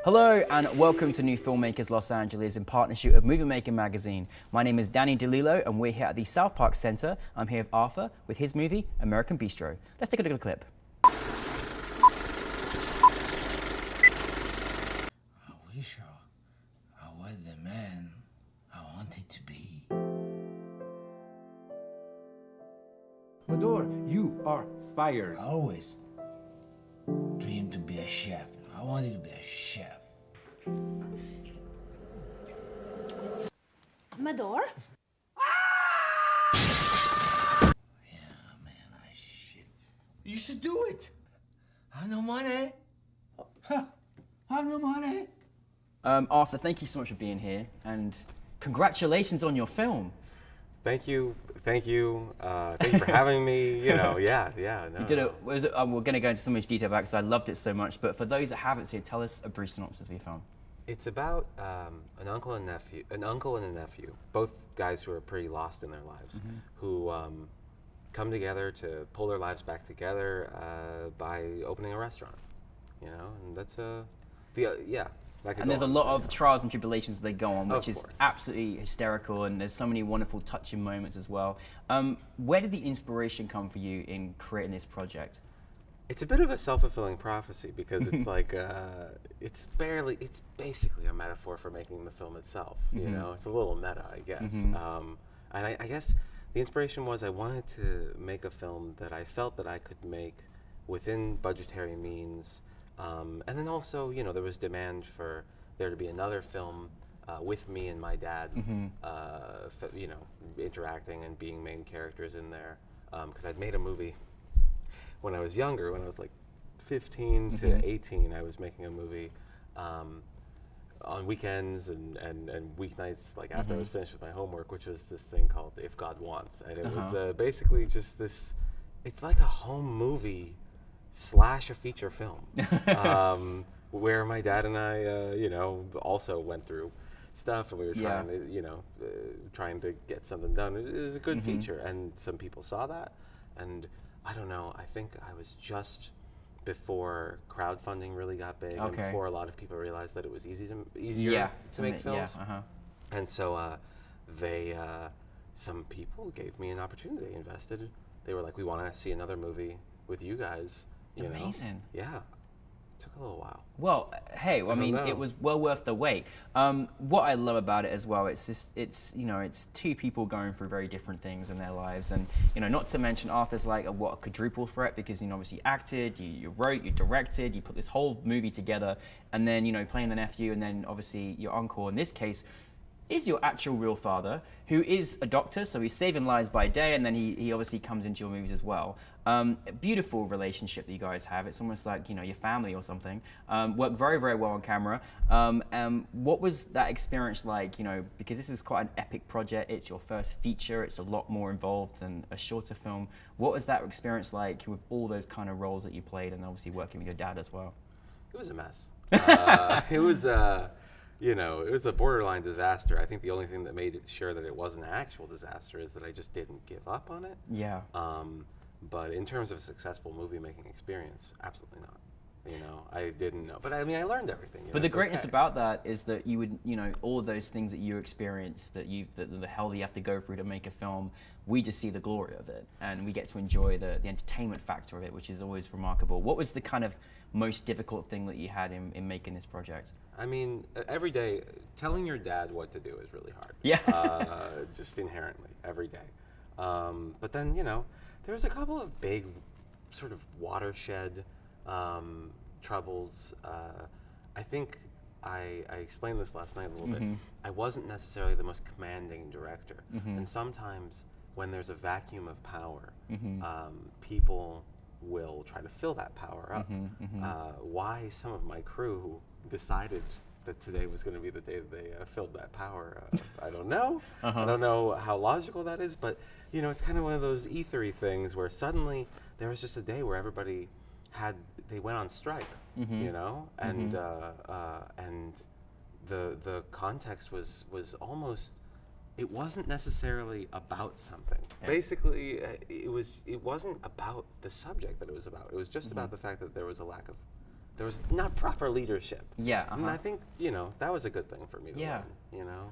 Hello and welcome to New Filmmakers Los Angeles in partnership with Movie Maker magazine. My name is Danny DeLillo and we're here at the South Park Center. I'm here with Arthur with his movie, American Bistro. Let's take a look at the clip. I wish I was the man I wanted to be. Mador, you are fired. I always dreamed to be a chef. I wanted to be a chef. Mador? Yeah, man, I should. You should do it. I have no money. I have no money. Arthur, thank you so much for being here and congratulations on your film. Thank you for having me. You know, yeah. No, You did it. We're going to go into so much detail about it because I loved it so much. But for those that haven't seen it, tell us a brief synopsis of your film. It's about an uncle and a nephew, both guys who are pretty lost in their lives, who come together to pull their lives back together by opening a restaurant. You know, and that's And there's a lot of trials and tribulations they go on, which is course. absolutely hysterical, and there's so many wonderful touching moments as well. Where did the inspiration come for you in creating this project? It's a bit of a self-fulfilling prophecy because it's like it's basically a metaphor for making the film itself. You know, it's a little meta, I guess. And I guess the inspiration was I wanted to make a film that I felt that I could make within budgetary means. And then also, you know, there was demand for there to be another film with me and my dad, you know, interacting and being main characters in there. Because I'd made a movie when I was younger, when I was like 15 to 18, I was making a movie on weekends and weeknights, like after I was finished with my homework, which was this thing called If God Wants. And it was basically just this, it's like a home movie / a feature film, where my dad and I, you know, also went through stuff, and we were trying to, you know, trying to get something done. It was a good feature, and some people saw that, and I don't know. I think I was just before crowdfunding really got big, and before a lot of people realized that it was easier to make films, and so some people gave me an opportunity. They invested. They were like, "We want to see another movie with you guys." You Amazing. know? Yeah. Took a little while. Well, hey, I mean, it was well worth the wait. What I love about it as well, it's you know, it's two people going through very different things in their lives, and you know, not to mention Arthur's like a quadruple threat because you know, obviously you acted, you wrote, you directed, you put this whole movie together, and then you know, playing the nephew, and then obviously your uncle in this case is your actual real father, who is a doctor, so he's saving lives by day, and then he obviously comes into your movies as well. A beautiful relationship that you guys have. It's almost like, you know, your family or something. Worked very, very well on camera. What was that experience like, you know, because this is quite an epic project, it's your first feature, it's a lot more involved than a shorter film. What was that experience like with all those kind of roles that you played, and obviously working with your dad as well? It was a mess. It was you know, it was a borderline disaster. I think the only thing that made it sure that it wasn't an actual disaster is that I just didn't give up on it. Yeah. But in terms of a successful movie making experience, absolutely not. You know, I didn't know. But I mean, I learned everything. But the greatness about that is that you would, you know, all of those things that you experienced, the hell that you have to go through to make a film, we just see the glory of it. And we get to enjoy the entertainment factor of it, which is always remarkable. What was the kind of most difficult thing that you had in making this project? I mean, every day, telling your dad what to do is really hard. Yeah. Just inherently, every day. But then, you know, there was a couple of big sort of watershed troubles. I think I explained this last night a little bit. I wasn't necessarily the most commanding director. And sometimes when there's a vacuum of power, people will try to fill that power up. Why some of my crew decided that today was going to be the day that they filled that power, I don't know. I don't know how logical that is, but you know, it's kind of one of those ethery things where suddenly there was just a day where everybody they went on strike, you know, and the context was almost, it wasn't necessarily about something. Yeah. Basically, it wasn't about the subject that it was about. It was just about the fact that there was a lack of there was not proper leadership. Yeah. And I think, that was a good thing for me to learn,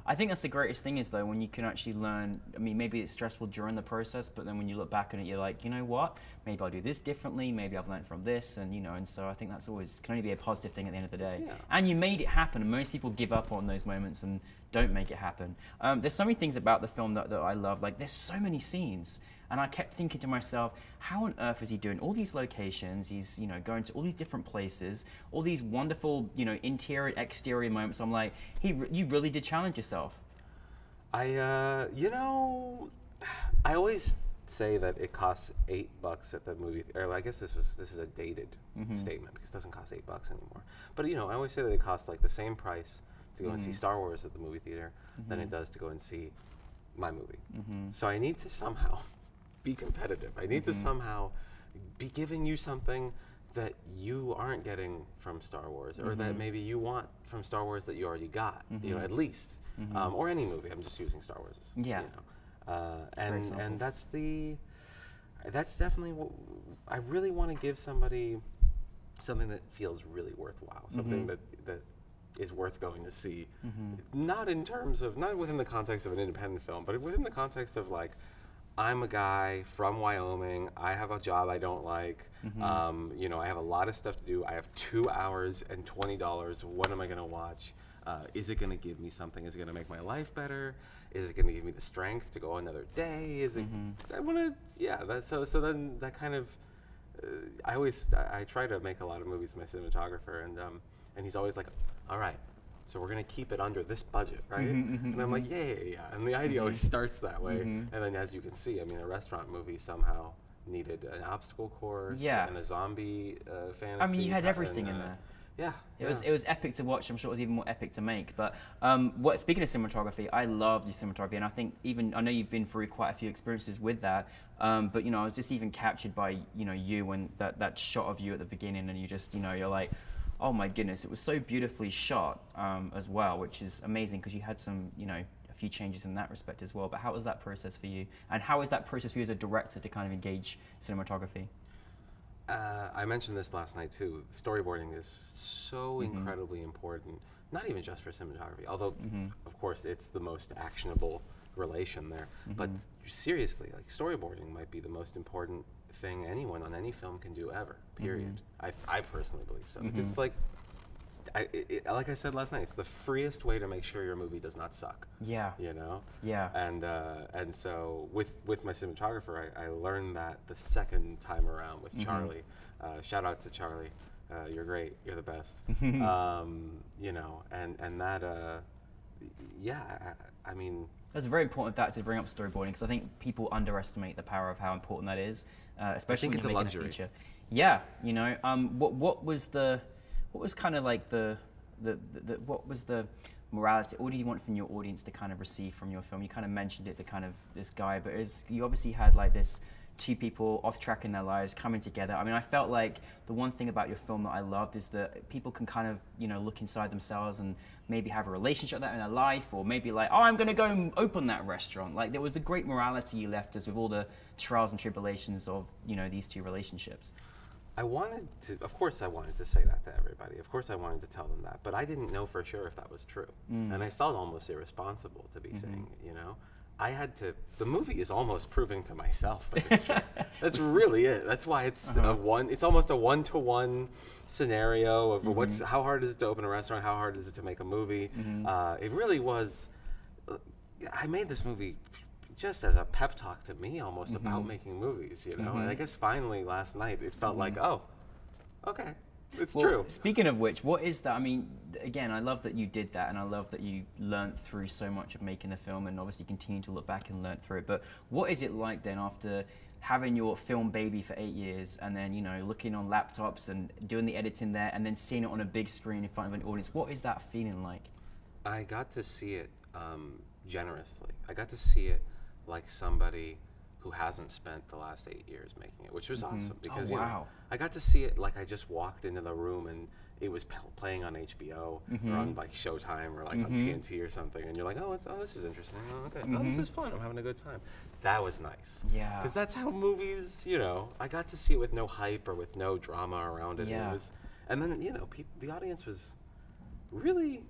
I think that's the greatest thing is, though, when you can actually learn. I mean, maybe it's stressful during the process, but then when you look back on it, you're like, you know what? Maybe I'll do this differently. Maybe I've learned from this, and and so I think that's always can only be a positive thing at the end of the day. Yeah. And you made it happen. And most people give up on those moments and don't make it happen. There's so many things about the film that I love. Like, there's so many scenes. And I kept thinking to myself, how on earth is he doing all these locations? He's, going to all these different places, all these wonderful, interior, exterior moments. I'm like, you really did challenge yourself. I always say that it costs $8 at the movie, or I guess this is a dated statement because it doesn't cost $8 anymore. But I always say that it costs like the same price to go and see Star Wars at the movie theater than it does to go and see my movie. So I need to somehow be competitive. I need to somehow be giving you something that you aren't getting from Star Wars, or that maybe you want from Star Wars that you already got, at least, or any movie. I'm just using Star Wars. Yeah. And that's definitely what I really want to give somebody, something that feels really worthwhile, something that is worth going to see, not within the context of an independent film, but within the context of like, I'm a guy from Wyoming. I have a job I don't like. I have a lot of stuff to do. I have 2 hours and $20. What am I going to watch? Is it going to give me something? Is it going to make my life better? Is it going to give me the strength to go another day? Is it? I want to. Yeah. So then that kind of. I try to make a lot of movies with my cinematographer, and he's always like, all right. So we're gonna keep it under this budget, right? And I'm like, yeah. And the idea always starts that way. And then, as you can see, I mean, a restaurant movie somehow needed an obstacle course and a zombie fantasy. I mean, you had everything in there. Yeah. It was epic to watch. I'm sure it was even more epic to make. But speaking of cinematography, I loved your cinematography, and I think I know you've been through quite a few experiences with that. But I was just even captured by you when that shot of you at the beginning, and you just you're like, oh my goodness, it was so beautifully shot as well, which is amazing because you had some, a few changes in that respect as well. But how was that process for you? And how is that process for you as a director to kind of engage cinematography? I mentioned this last night too. Storyboarding is so incredibly important, not even just for cinematography, although of course it's the most actionable relation there. But seriously, like storyboarding might be the most important thing anyone on any film can do ever, period. I personally believe so. Because it's like, like I said last night, it's the freest way to make sure your movie does not suck. Yeah. Yeah. And so with my cinematographer, I learned that the second time around with Charlie. Shout out to Charlie. You're great. You're the best. And that, I mean, that's a very important fact to bring up storyboarding because I think people underestimate the power of how important that is, especially when you're making a feature. Yeah, what was kind of like what was the morality? What do you want from your audience to kind of receive from your film? You kind of mentioned it, the kind of this guy, but you obviously had like this two people off track in their lives coming together. I mean, I felt like the one thing about your film that I loved is that people can kind of, look inside themselves and maybe have a relationship like that in their life, or maybe like, oh, I'm going to go and open that restaurant. Like, there was a great morality you left us with all the trials and tribulations of, these two relationships. Of course I wanted to say that to everybody. Of course I wanted to tell them that, but I didn't know for sure if that was true. And I felt almost irresponsible to be saying, the movie is almost proving to myself that it's true. That's really it. That's why it's it's almost a one-to-one scenario of how hard is it to open a restaurant, how hard is it to make a movie. It really was, I made this movie just as a pep talk to me almost about making movies, and I guess finally last night it felt like, oh, okay. It's true. Speaking of which, what is that? I mean, again, I love that you did that, and I love that you learned through so much of making the film, and obviously continue to look back and learn through it. But what is it like then after having your film baby for 8 years, and then looking on laptops and doing the editing there, and then seeing it on a big screen in front of an audience? What is that feeling like? I got to see it generously. I got to see it like somebody who hasn't spent the last 8 years making it, which was awesome because I got to see it like I just walked into the room and it was playing on HBO or on like Showtime or like on TNT or something, and you're like, oh, this is interesting. Oh, okay, oh, this is fun. I'm having a good time. That was nice. Yeah. Because that's how movies, I got to see it with no hype or with no drama around it. Yeah. And then, you know, the audience was really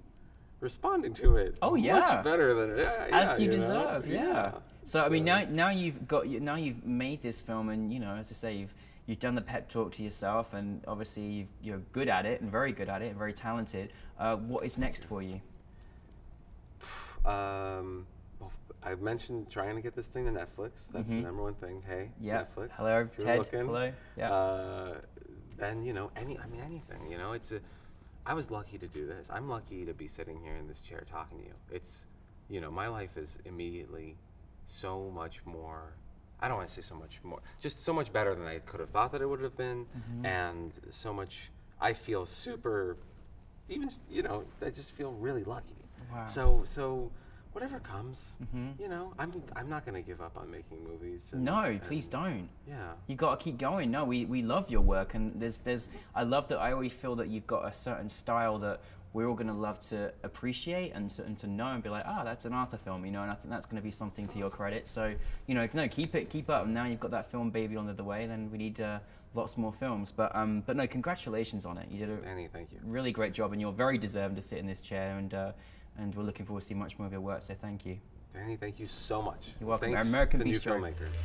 responding to it. Oh yeah, much better than as you deserve. Yeah. So I mean, now you've made this film, and you know, as I say, you've done the pep talk to yourself, and obviously you're good at it, and very good at it, and very talented. What is next for you? Well, I've mentioned trying to get this thing to Netflix. That's the number one thing. Hey, Netflix. Hello, if you're Ted. looking. Hello. Yeah. Then, you know, anything. You know, I was lucky to do this. I'm lucky to be sitting here in this chair talking to you. It's, you know, my life is immediately so much more. I don't want to say so much more. Just so much better than I could have thought that it would have been, and so much. I feel super. Even, you know, I just feel really lucky. Wow. So whatever comes, you know, I'm not going to give up on making movies. No, please don't. Yeah. You got to keep going. No, we love your work, and I love that. I always feel that you've got a certain style that we're all going to love to appreciate and to know and be like, that's an Arthur film, you know, and I think that's going to be something to your credit. So, you know, no, keep up. And now you've got that film baby on the way, then we need lots more films. But no, congratulations on it. You did Danny, thank you. Really great job, and you're very deserving to sit in this chair, and we're looking forward to seeing much more of your work, so thank you. Danny, thank you so much. You're welcome. Thanks American to Bistro. NewFilmmakers.